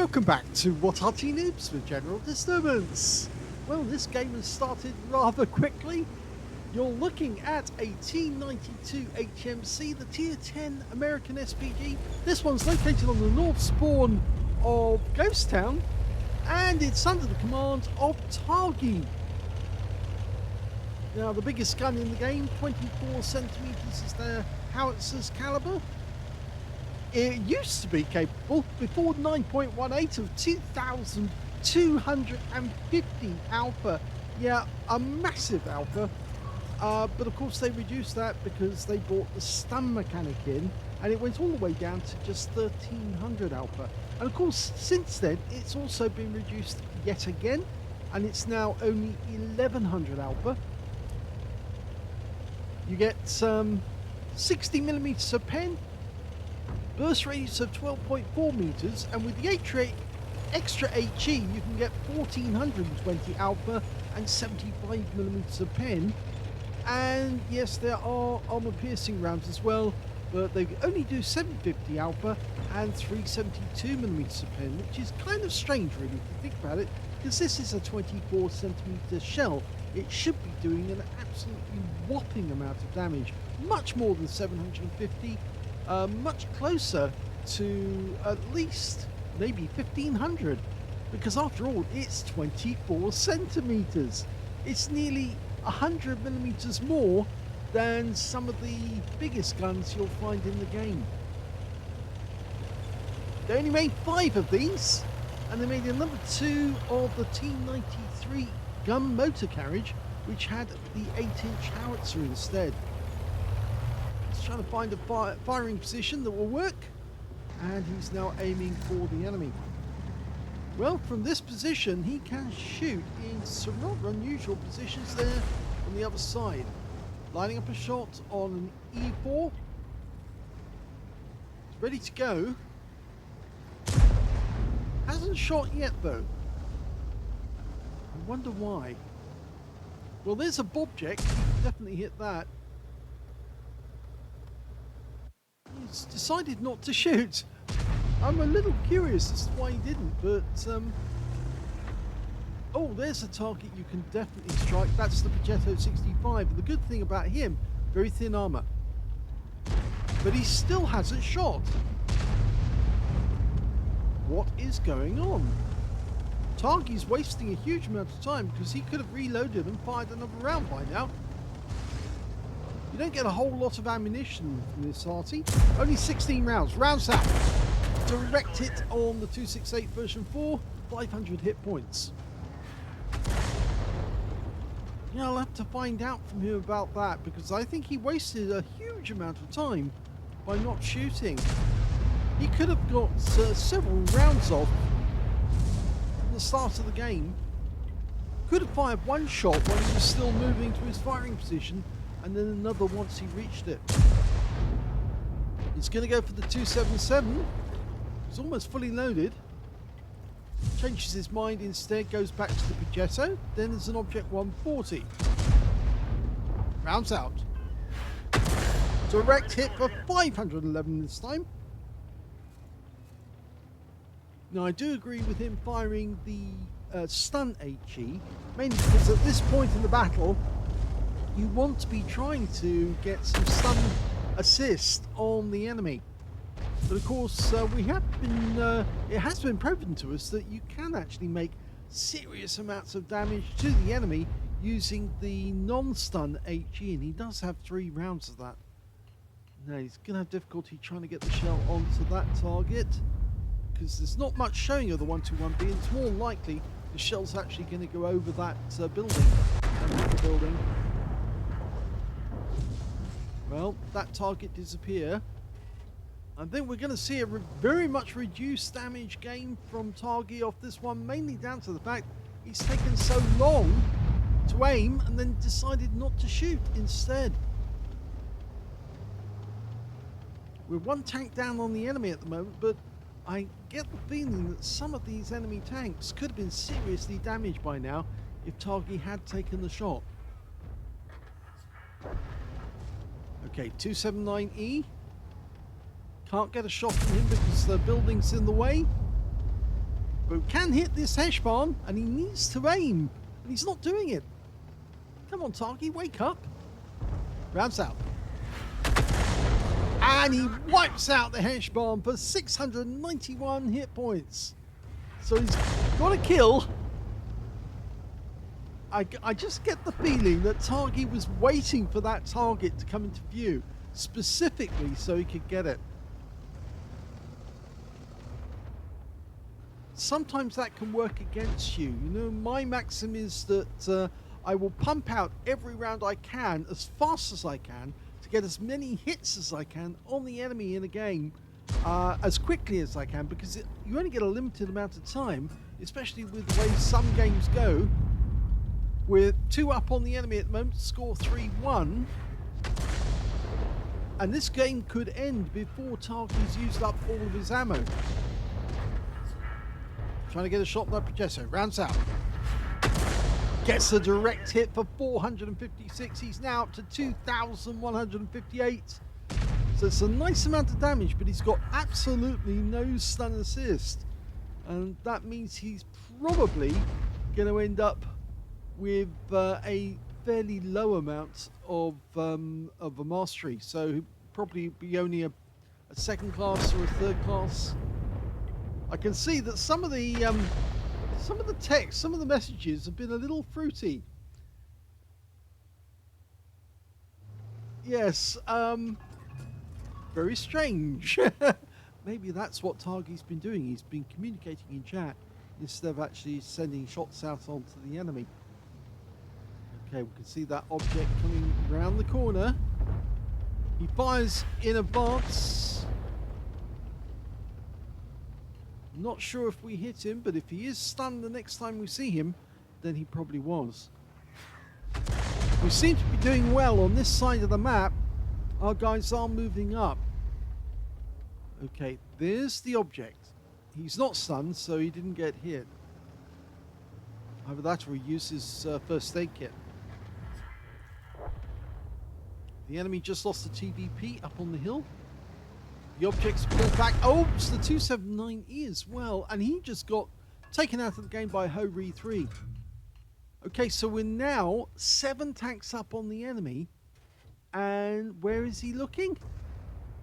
welcome back to What Arty Noobs with General Disturbance. Well, this game has started rather quickly. You're looking at a T92 HMC, the Tier 10 American SPG. This one's located on the north spawn of Ghost Town, and it's under the command of Targy. Now, the biggest gun in the game, 24 centimeters, is their howitzer's caliber. It used to be capable, before 9.18, of 2,250 alpha. Yeah, a massive alpha. But of course they reduced that because they brought the stun mechanic in, and it went all the way down to just 1,300 alpha. And of course, since then, it's also been reduced yet again, and it's now only 1,100 alpha. You get 60 millimeters of pen, burst radius of 12.4 meters, and with the extra HE you can get 1,420 alpha and 75 millimeters of pen. And yes, there are armor piercing rounds as well, but they only do 750 alpha and 372 millimeters of pen, which is kind of strange really if you think about it, because this is a 24 centimeter shell. It should be doing an absolutely whopping amount of damage, much more than 750, much closer to at least maybe 1,500, because after all, it's 24 centimeters. It's nearly 100 millimeters more than some of the biggest guns you'll find in the game. They only made 5 of these, and they made another 2 of the T93 gun motor carriage, which had the 8-inch howitzer instead. He's trying to find a firing position that will work, and he's now aiming for the enemy. Well, from this position he can shoot in some rather unusual positions there on the other side. Lining up a shot on an E4. It's ready to go. Hasn't shot yet though. I wonder why. Well, there's a bobject. You can definitely hit that. He's decided not to shoot. I'm a little curious as to why he didn't, but oh, there's a target you can definitely strike. That's the Progetto 65, and the good thing about him, very thin armor. But he still hasn't shot. What is going on? Targy's wasting a huge amount of time because he could have reloaded and fired another round by now. You don't get a whole lot of ammunition from this Arty. Only 16 rounds. Rounds out. Direct hit on the 268 version 4. 500 hit points. Yeah, I'll have to find out from him about that, because I think he wasted a huge amount of time by not shooting. He could have got several rounds off at the start of the game. Could have fired one shot when he was still moving to his firing position, and then another once he reached it. He's going to go for the 277. He's almost fully loaded. Changes his mind instead, goes back to the Progetto. Then there's an Object 140. Rounds out. Direct hit for 511 this time. Now, I do agree with him firing the stun HE, mainly because at this point in the battle, you want to be trying to get some stun assist on the enemy. But of course, we have been, it has been proven to us that you can actually make serious amounts of damage to the enemy using the non-stun HE, and he does have 3 rounds of that. Now, he's going to have difficulty trying to get the shell onto that target, because there's not much showing of the 121B, and it's more likely the shell's actually going to go over that building, the building. Well, that target disappear. I think we're going to see a very much reduced damage gain from Targy off this one, mainly down to the fact he's taken so long to aim and then decided not to shoot instead. We're 1 tank down on the enemy at the moment, but I get the feeling that some of these enemy tanks could have been seriously damaged by now if Targy had taken the shot. Okay, 279E. Can't get a shot from him because the building's in the way. But we can hit this Hesh bomb, and he needs to aim, and he's not doing it. Come on, Targy, wake up. Rounds out. And he wipes out the Hesh bomb for 691 hit points. So he's got a kill. I just get the feeling that Targy was waiting for that target to come into view, specifically so he could get it. Sometimes that can work against you. You know, my maxim is that I will pump out every round I can as fast as I can to get as many hits as I can on the enemy in a game as quickly as I can, because you only get a limited amount of time, especially with the way some games go. We're 2 up on the enemy at the moment, score 3-1. And this game could end before Tarky's used up all of his ammo. Trying to get a shot on that projector. Rounds out. Gets a direct hit for 456. He's now up to 2,158. So it's a nice amount of damage, but he's got absolutely no stun assist. And that means he's probably going to end up with a fairly low amount of a mastery. So he'll probably be only a second class or a third class. I can see that some of the text, some of the messages have been a little fruity. Yes, very strange. Maybe that's what Targy's been doing. He's been communicating in chat instead of actually sending shots out onto the enemy. Okay, we can see that object coming around the corner. He fires in advance. Not sure if we hit him, but if he is stunned the next time we see him, then he probably was. We seem to be doing well on this side of the map. Our guys are moving up. Okay, there's the object. He's not stunned, so he didn't get hit. Either that or he used his first aid kit. The enemy just lost the TVP up on the hill. The object's pulled back. Oh, it's the 279E as well. And he just got taken out of the game by Ho-Re 3. Okay, so we're now 7 tanks up on the enemy. And where is he looking?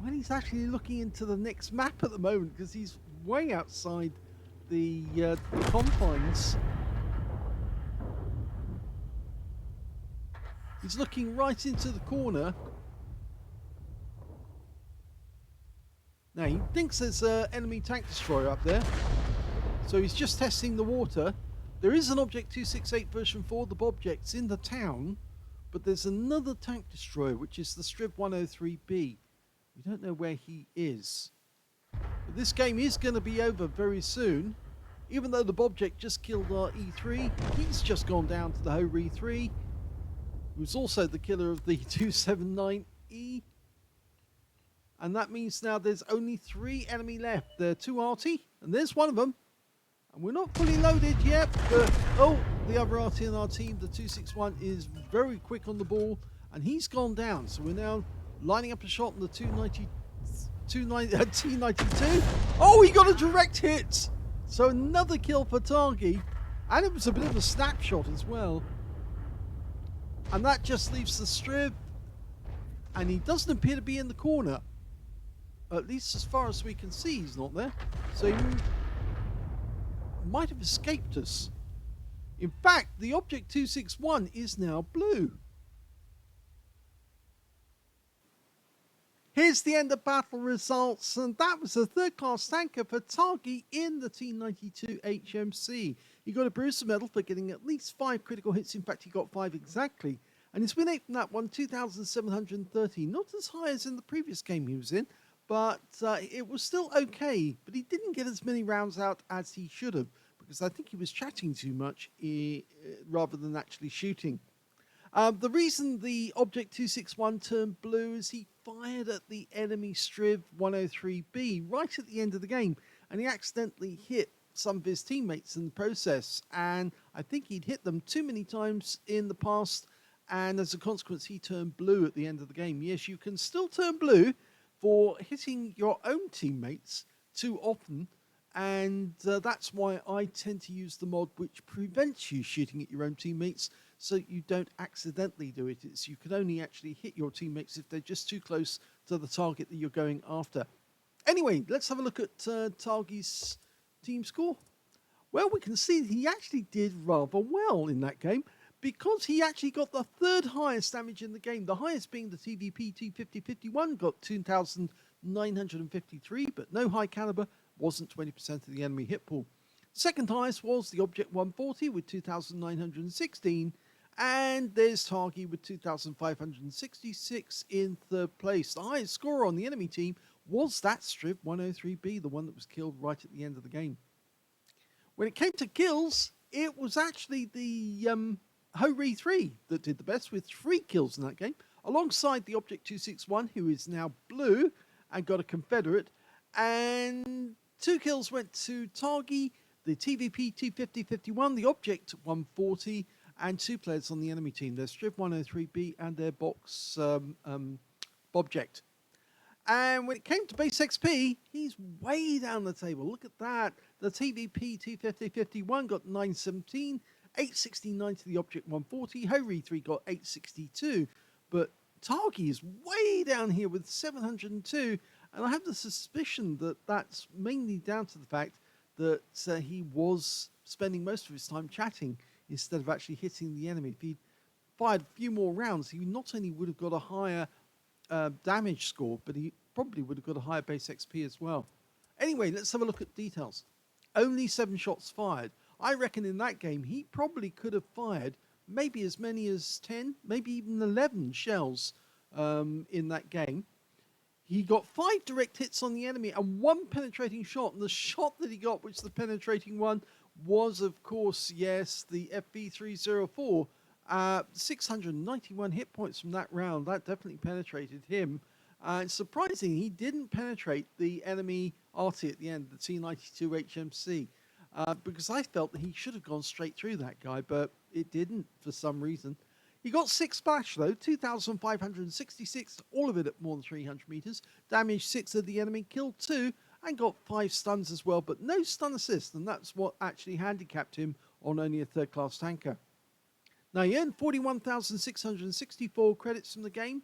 Well, he's actually looking into the next map at the moment, because he's way outside the confines. He's looking right into the corner. Now, he thinks there's an enemy tank destroyer up there. So he's just testing the water. There is an Object 268 version 4, the Bobject's in the town. But there's another tank destroyer, which is the Striv 103B. We don't know where he is. But this game is going to be over very soon. Even though the Bobject just killed our E3, he's just gone down to the Ho-Re 3. Who's also the killer of the 279E. And that means now there's only 3 enemy left. There are 2 Arty, and there's one of them. And we're not fully loaded yet, but oh, the other Arty in our team, the 261, is very quick on the ball, and he's gone down. So we're now lining up a shot on the T92. Oh, he got a direct hit! So another kill for Targy, and it was a bit of a snapshot as well. And that just leaves the Striv, and he doesn't appear to be in the corner. At least as far as we can see, he's not there. So he might have escaped us. In fact, the Object 261 is now blue. Here's the end of battle results, and that was a third-class tanker for Targy in the T92 HMC. He got a Bruiser medal for getting at least 5 critical hits. In fact, he got 5 exactly. And his win rate from that one, 2,730. Not as high as in the previous game he was in, but it was still okay. But he didn't get as many rounds out as he should have, because I think he was chatting too much rather than actually shooting. The reason the Object 261 turned blue is he fired at the enemy Striv 103B right at the end of the game, and he accidentally hit some of his teammates in the process, and I think he'd hit them too many times in the past, and as a consequence he turned blue at the end of the game. Yes, you can still turn blue for hitting your own teammates too often, and that's why I tend to use the mod which prevents you shooting at your own teammates, so you don't accidentally do it. You can only actually hit your teammates if they're just too close to the target that you're going after. Anyway, let's have a look at Targy's team score. Well, we can see he actually did rather well in that game, because he actually got the third highest damage in the game. The highest being the TVP T5051, got 2,953, but no high caliber, wasn't 20% of the enemy hit pool. Second highest was the Object 140 with 2,916, and there's Targy with 2,566 in third place. The highest scorer on the enemy team was that Strip 103B, the one that was killed right at the end of the game. When it came to kills, it was actually the Hori 3 that did the best, with 3 kills in that game, alongside the Object 261, who is now blue and got a Confederate, and 2 kills went to Targy, the TVP T5051, the Object 140, and 2 players on the enemy team. There's Strip 103B and their box Object. And when it came to base XP, he's way down the table. Look at that. The TVP T5051 got 917, 869 to the Object 140. Hori 3 got 862. But Targy is way down here with 702. And I have the suspicion that that's mainly down to the fact that he was spending most of his time chatting instead of actually hitting the enemy. If he'd fired a few more rounds, he not only would have got a higher damage score, but he probably would have got a higher base XP as well. Anyway, let's have a look at details. Only 7 shots fired. I reckon in that game he probably could have fired maybe as many as 10, maybe even 11 shells in that game. He got 5 direct hits on the enemy and 1 penetrating shot, and the shot that he got, which the penetrating one, was of course, yes, the FV304. 691 hit points from that round. That definitely penetrated him. It's surprising he didn't penetrate the enemy Arty at the end, the T92 HMC, because I felt that he should have gone straight through that guy, but it didn't for some reason. He got 6 splash though, 2,566, all of it at more than 300 meters, damaged 6 of the enemy, killed 2, and got 5 stuns as well, but no stun assist, and that's what actually handicapped him on only a 3rd class tanker. Now, he earned 41,664 credits from the game,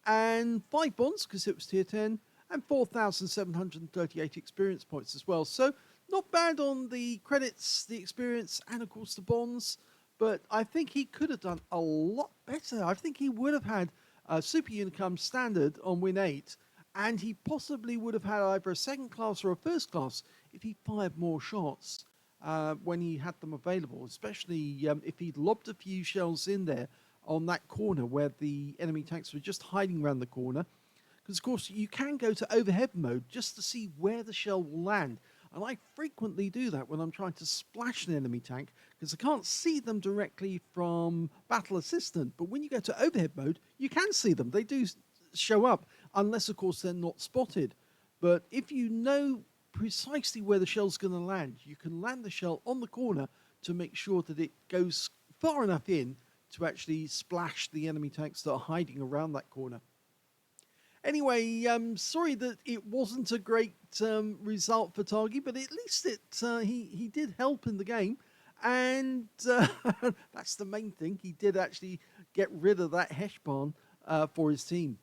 and 5 bonds, because it was tier 10, and 4,738 experience points as well. So, not bad on the credits, the experience, and of course the bonds, but I think he could have done a lot better. I think he would have had a Super Unicum standard on Win 8, and he possibly would have had either a 2nd class or a 1st class if he fired more shots. When he had them available, especially if he'd lobbed a few shells in there on that corner where the enemy tanks were just hiding around the corner. Because, of course, you can go to overhead mode just to see where the shell will land. And I frequently do that when I'm trying to splash an enemy tank, because I can't see them directly from Battle Assistant. But when you go to overhead mode, you can see them. They do show up, unless, of course, they're not spotted. But if you know precisely where the shell's going to land, you can land the shell on the corner to make sure that it goes far enough in to actually splash the enemy tanks that are hiding around that corner. Anyway, sorry that it wasn't a great result for Targy, but at least he did help in the game, and that's the main thing. He did actually get rid of that Heshbon for his team.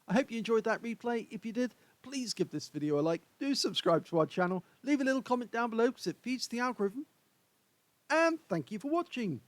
I hope you enjoyed that replay. If you did, please give this video a like, do subscribe to our channel, leave a little comment down below because it feeds the algorithm, and thank you for watching.